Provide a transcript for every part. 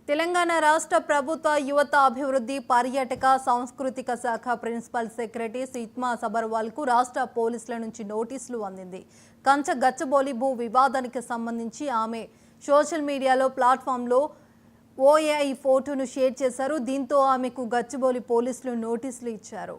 తెలంగాణ రాష్ట్ర ప్రభుత్వ యువత అభివృద్ధి పర్యాటక సాంస్కృతిక శాఖ ప్రిన్సిపల్ సెక్రటరీ సిత్మా సబర్వాల్కు రాష్ట్ర పోలీసుల నుంచి నోటీసులు అందింది. కంచ గచ్చబౌలి భూ వివాదానికి సంబంధించి ఆమె సోషల్ మీడియాలో ప్లాట్ఫామ్లో ఓఏఐ ఫోటోను షేర్ చేశారు. దీంతో ఆమెకు గచ్చబౌలి పోలీసులు నోటీసులు ఇచ్చారు.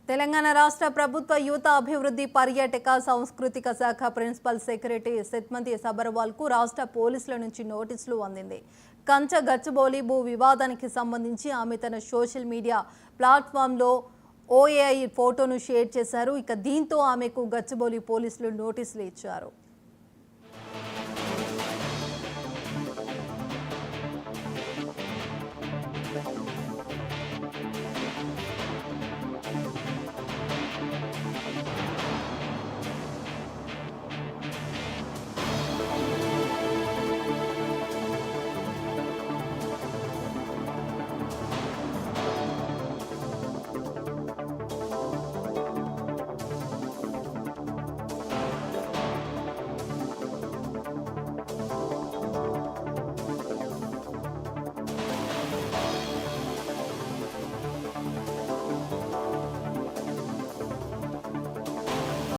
తెలంగాణ రాష్ట్ర ప్రభుత్వ యువత అభివృద్ధి పర్యాటక సాంస్కృతిక శాఖ ప్రిన్సిపల్ సెక్రటరీ సిత్మా సబర్వాల్కు రాష్ట్ర పోలీసుల నుంచి నోటీసులు అందింది. కంచ గచ్చబౌలి భూ వివాదానికి సంబంధించి ఆమె తన సోషల్ మీడియా ప్లాట్ఫామ్లో ఓఏఐ ఫోటోను షేర్ చేశారు. దీంతో ఆమెకు గచ్చబౌలి పోలీసులు నోటీసులు ఇచ్చారు.